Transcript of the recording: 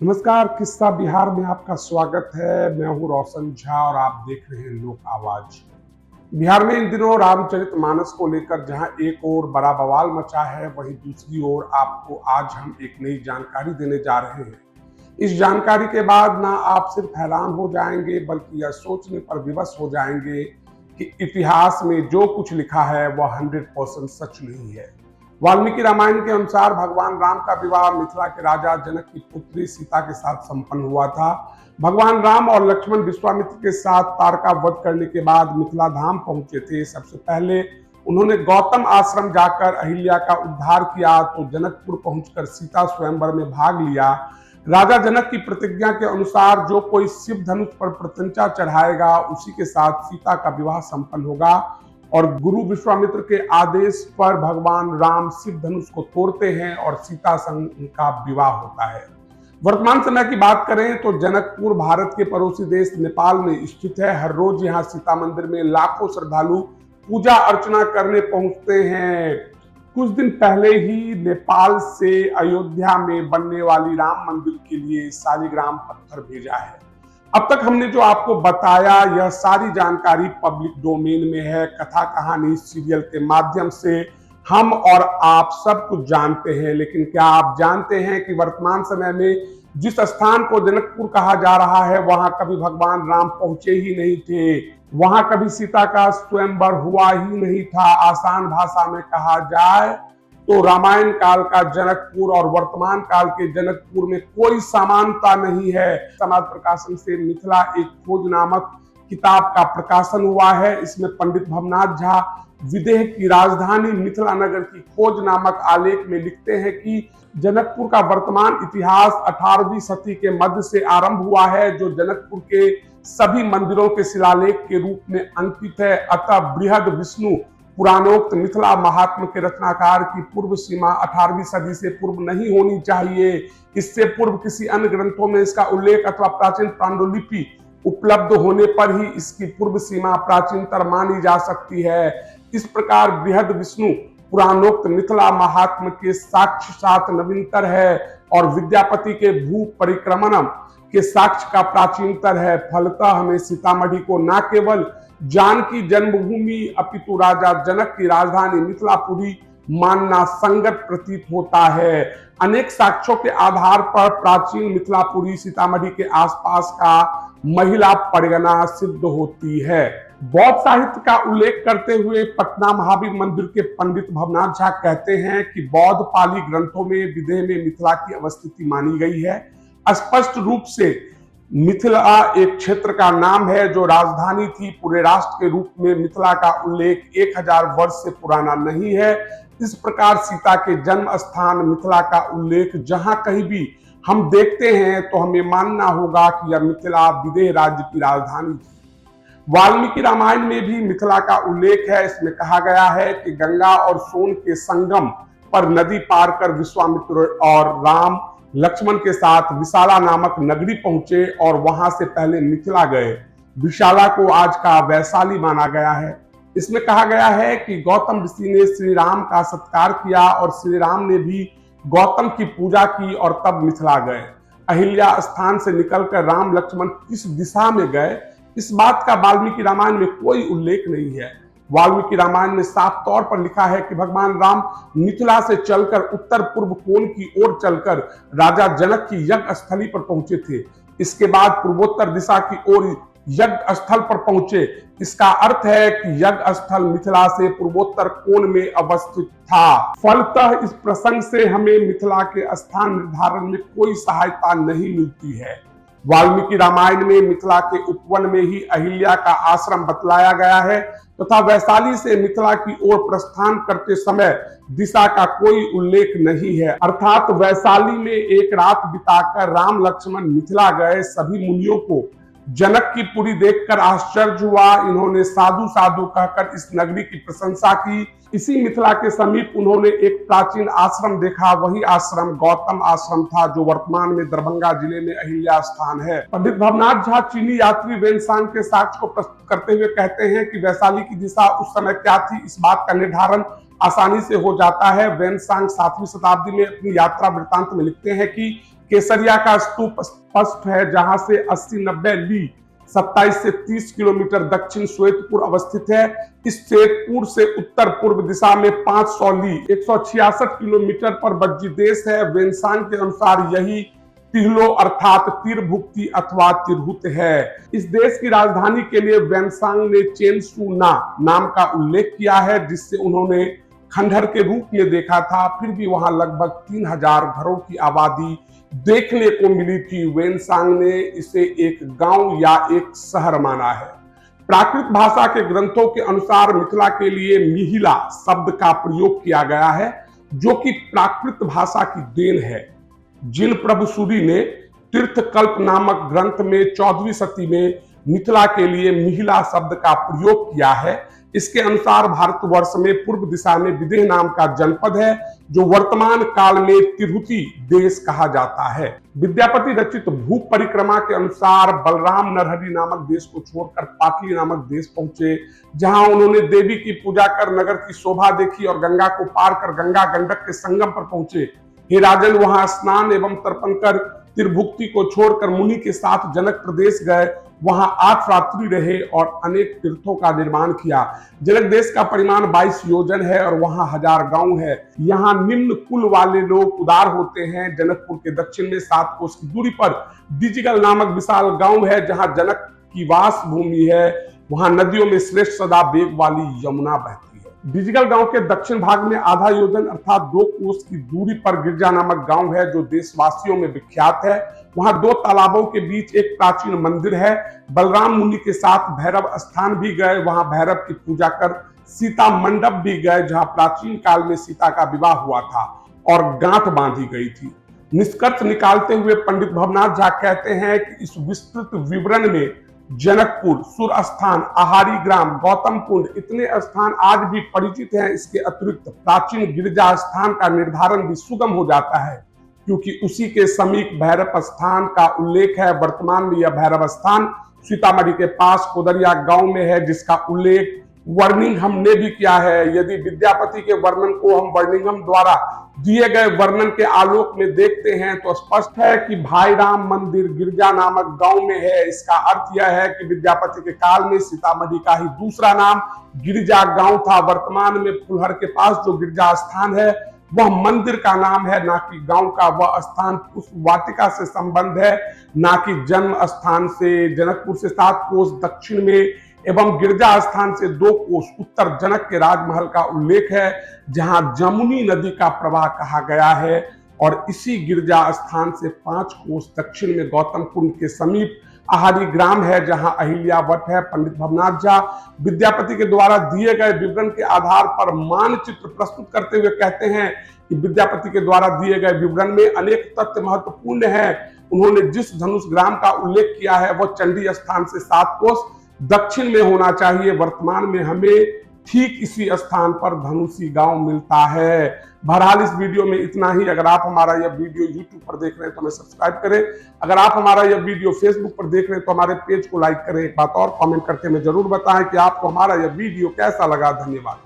नमस्कार, किस्सा बिहार में आपका स्वागत है। मैं हूं रोशन झा और आप देख रहे हैं लोक आवाज। बिहार में इन दिनों रामचरितमानस को लेकर जहां एक ओर बड़ा बवाल मचा है, वहीं दूसरी ओर आपको आज हम एक नई जानकारी देने जा रहे हैं। इस जानकारी के बाद ना आप सिर्फ हैरान हो जाएंगे, बल्कि यह सोचने पर विवश हो जाएंगे कि इतिहास में जो कुछ लिखा है वह 100% सच नहीं है। वाल्मीकि रामायण के अनुसार भगवान राम का विवाह मिथिला के राजा जनक की पुत्री सीता के साथ संपन्न हुआ था। भगवान राम और लक्ष्मण विश्वामित्र के साथ तारका वध करने के बाद मिथिला धाम पहुंचे थे। सबसे पहले उन्होंने गौतम आश्रम जाकर अहिल्या का उद्धार किया, तो जनकपुर पहुंचकर सीता स्वयंवर में भाग लिया। राजा जनक की प्रतिज्ञा के अनुसार जो कोई शिव धनुष पर प्रत्यंचा चढ़ाएगा उसी के साथ सीता का विवाह संपन्न होगा, और गुरु विश्वामित्र के आदेश पर भगवान राम शिव धनुष को तोड़ते हैं और सीता संग उनका विवाह होता है। वर्तमान समय की बात करें तो जनकपुर भारत के पड़ोसी देश नेपाल में स्थित है। हर रोज यहाँ सीता मंदिर में लाखों श्रद्धालु पूजा अर्चना करने पहुंचते हैं। कुछ दिन पहले ही नेपाल से अयोध्या में बनने वाली राम मंदिर के लिए शालिग्राम पत्थर भेजा है। अब तक हमने जो आपको बताया यह सारी जानकारी पब्लिक डोमेन में है। कथा कहानी सीरियल के माध्यम से हम और आप सब कुछ जानते हैं, लेकिन क्या आप जानते हैं कि वर्तमान समय में जिस स्थान को जनकपुर कहा जा रहा है वहां कभी भगवान राम पहुंचे ही नहीं थे, वहां कभी सीता का स्वयंवर हुआ ही नहीं था। आसान भाषा में कहा जाए तो रामायण काल का जनकपुर और वर्तमान काल के जनकपुर में कोई समानता नहीं है। समाज प्रकाशन से मिथिला एक खोज नामक किताब का प्रकाशन हुआ है। इसमें पंडित भवनाथ झा विदेह की राजधानी मिथिला नगर की खोज नामक आलेख में लिखते हैं कि जनकपुर का वर्तमान इतिहास 18वीं सदी के मध्य से आरंभ हुआ है, जो जनकपुर के सभी मंदिरों के शिलालेख के रूप में अंकित है। अतः बृहद विष्णु पुराणोक्त मिथिला महात्म के रचनाकार की पूर्व सीमा 18वीं सदी से पूर्व नहीं होनी चाहिए। इससे पूर्व किसी अन्य ग्रंथों में इसका उल्लेख अथवा प्राचीन पांडुलिपि उपलब्ध होने पर ही इसकी पूर्व सीमा प्राचीनतर मानी जा सकती है। इस प्रकार बृहद विष्णु पुराणोक्त मिथिला महात्म के साक्ष्य सात नवीनतर है और विद्यापति के भू परिक्रमणम के साक्ष्य का प्राचीनतर है। फलतः हमें सीतामढ़ी को न केवल जानकी जन्मभूमि अपितु राजा जनक की राजधानी मिथिलापुरी मानना संगत प्रतीत होता है। अनेक साक्ष्यों के आधार पर प्राचीन मिथिलापुरी सीतामढ़ी के आसपास का महिला परगना सिद्ध होती है। बौद्ध साहित्य का उल्लेख करते हुए पटना महावीर मंदिर के पंडित भवनाथ झा कहते हैं कि बौद्ध पाली ग्रंथों में विदेह में मिथिला की अवस्थिति मानी गई है। स्पष्ट रूप से मिथिला एक क्षेत्र का नाम है जो राजधानी थी। पूरे राष्ट्र के रूप में मिथिला का उल्लेख 1000 वर्ष से पुराना नहीं है। इस प्रकार सीता के जन्म स्थान मिथिला का उल्लेख जहां कहीं भी हम देखते हैं तो हमें मानना होगा कि यह मिथिला विदेह राज्य की राजधानी थी। वाल्मीकि रामायण में भी मिथिला का उल्लेख है। इसमें कहा गया है कि गंगा और सोन के संगम पर नदी पार कर विश्वामित्र और राम लक्ष्मण के साथ विशाला नामक नगरी पहुंचे और वहां से पहले मिथिला गए। विशाला को आज का वैशाली माना गया है। इसमें कहा गया है कि गौतम ऋषि ने श्री राम का सत्कार किया और श्री राम ने भी गौतम की पूजा की और तब मिथिला गए। अहिल्या स्थान से निकलकर राम लक्ष्मण किस दिशा में गए, इस बात का वाल्मीकि रामायण में कोई उल्लेख नहीं है। वाल्मीकि रामायण में साफ तौर पर लिखा है कि भगवान राम मिथिला से चलकर उत्तर पूर्व कोण की ओर चलकर राजा जनक की यज्ञ स्थली पर पहुंचे थे। इसके बाद पूर्वोत्तर दिशा की ओर यज्ञ स्थल पर पहुंचे। इसका अर्थ है कि यज्ञ स्थल मिथिला से पूर्वोत्तर कोण में अवस्थित था। फलतः इस प्रसंग से हमें मिथिला के स्थान निर्धारण में कोई सहायता नहीं मिलती है। वाल्मीकि रामायण में मिथिला के उपवन में ही अहिल्या का आश्रम बतलाया गया है तथा वैशाली से मिथिला की ओर प्रस्थान करते समय दिशा का कोई उल्लेख नहीं है। अर्थात वैशाली में एक रात बिताकर राम लक्ष्मण मिथिला गए। सभी मुनियों को जनक की पुरी देखकर आश्चर्य हुआ। इन्होंने साधु साधु कहकर इस नगरी की प्रशंसा की। इसी मिथिला के समीप उन्होंने एक प्राचीन आश्रम देखा। वही आश्रम गौतम आश्रम था जो वर्तमान में दरभंगा जिले में अहिल्या स्थान है। पंडित भवनाथ झा चीनी यात्री वेनसांग के साक्ष्य को प्रस्तुत करते हुए कहते हैं कि वैशाली की दिशा उस समय क्या थी, इस बात का निर्धारण आसानी से हो जाता है। वेनसांग 7वीं शताब्दी में अपनी यात्रा वृत्तांत में लिखते हैं कि केसरिया का स्तूप स्पष्ट है, जहां से 80-90 ली 27 से 30 किलोमीटर दक्षिण श्वेतपुर अवस्थित है। इस श्वेतपुर से उत्तर पूर्व दिशा में 500 ली 166 किलोमीटर पर बज्जीदेश है। वेनसांग के अनुसार यही तिहलो अर्थात तिरभुक्ति अथवा तिरहुत है। इस देश की राजधानी के लिए वेनसांग ने चेनसूना नाम का उल्लेख किया है, जिससे उन्होंने खंडहर के रूप में देखा था। फिर भी वहां लगभग 3000 घरों की आबादी देखने को मिली थी। वेनसांग ने इसे एक गांव या एक शहर माना है। प्राकृत भाषा के ग्रंथों के अनुसार मिथिला के लिए मिहिला शब्द का प्रयोग किया गया है, जो कि प्राकृत भाषा की देन है। जिन प्रभु सूरी ने तीर्थकल्प नामक ग्रंथ में 14वीं सदी में मिथिला के लिए मिहिला शब्द का प्रयोग किया है। इसके अनुसार भारतवर्ष में पूर्व दिशा में विदेह नाम का जनपद है, जो वर्तमान काल में तिरहुती देश कहा जाता है। विद्यापति रचित भू परिक्रमा के अनुसार बलराम नरहरि नामक देश को छोड़कर पाटली नामक देश पहुंचे, जहां उन्होंने देवी की पूजा कर नगर की शोभा देखी और गंगा को पार कर गंगा गंडक के संगम पर पहुंचे। हे राजन, वहां स्नान एवं तर्पण कर तिरभुक्ति को छोड़कर मुनि के साथ जनक प्रदेश गए। वहां 8 रात्रि रहे और अनेक तीर्थों का निर्माण किया। जनक देश का परिमाण 22 योजन है और वहां 1000 गांव है। यहाँ निम्न कुल वाले लोग उदार होते हैं। जनकपुर के दक्षिण में 7 कोस की दूरी पर डिजिगल नामक विशाल गांव है, जहां जनक की वास भूमि है। वहां नदियों में श्रेष्ठ सदा वेग वाली यमुना बहती है। डिजिगल गांव के दक्षिण भाग में आधा योजन अर्थात 2 कोस की दूरी पर गिरजा नामक गांव है, जो देशवासियों में विख्यात है। वहां 2 तालाबों के बीच एक प्राचीन मंदिर है। बलराम मुनि के साथ भैरव स्थान भी गए। वहां भैरव की पूजा कर सीता मंडप भी गए, जहां प्राचीन काल में सीता का विवाह हुआ था और गांठ बांधी गई थी। निष्कर्ष निकालते हुए पंडित भवनाथ झा कहते हैं कि इस विस्तृत विवरण में जनकपुर, सुर स्थान, आहारी ग्राम, गौतम कुंड इतने स्थान आज भी परिचित हैं। इसके अतिरिक्त प्राचीन गिरजा स्थान का निर्धारण भी सुगम हो जाता है, क्योंकि उसी के समीप भैरव स्थान का उल्लेख है। वर्तमान में यह भैरव स्थान सीतामढ़ी के पास कोदरिया गांव में है, जिसका उल्लेख वर्णिंघम ने भी किया है। यदि विद्यापति के वर्णन को हम वर्णिंघम द्वारा दिए गए वर्णन के आलोक में देखते हैं तो स्पष्ट है कि भाई राम मंदिर गिरजा नामक गांव में है। इसका अर्थ यह है कि विद्यापति के काल में सीतामढ़ी का ही दूसरा नाम गिरजा गांव था। वर्तमान में फुलहर के पास जो गिरजा स्थान है वह मंदिर का नाम है, ना कि गांव का। वह स्थान उस वाटिका से संबंध है, ना कि जन्म स्थान से। जनकपुर से 7 कोस दक्षिण में एवं गिरजा स्थान से 2 कोस उत्तर जनक के राजमहल का उल्लेख है, जहां जमुनी नदी का प्रवाह कहा गया है। और इसी गिरजा स्थान से 5 कोस दक्षिण में गौतम कुंड के समीप आहारी ग्राम है, जहां अहिल्यावट है। पंडित भवनाथ झा विद्यापति के द्वारा दिए गए विवरण के आधार पर मानचित्र प्रस्तुत करते हुए कहते हैं कि विद्यापति के द्वारा दिए गए विवरण में अनेक तथ्य महत्वपूर्ण हैं। उन्होंने जिस धनुष ग्राम का उल्लेख किया है वह चंडी स्थान से 7 कोस दक्षिण में होना चाहिए। वर्तमान में हमें ठीक इसी स्थान पर धनुषी गांव मिलता है। बहरहाल इस वीडियो में इतना ही। अगर आप हमारा यह वीडियो YouTube पर देख रहे हैं तो हमें सब्सक्राइब करें। अगर आप हमारा यह वीडियो Facebook पर देख रहे हैं तो हमारे पेज को लाइक करें। एक बात और कमेंट करके हमें जरूर बताएं कि आपको हमारा यह वीडियो कैसा लगा। धन्यवाद।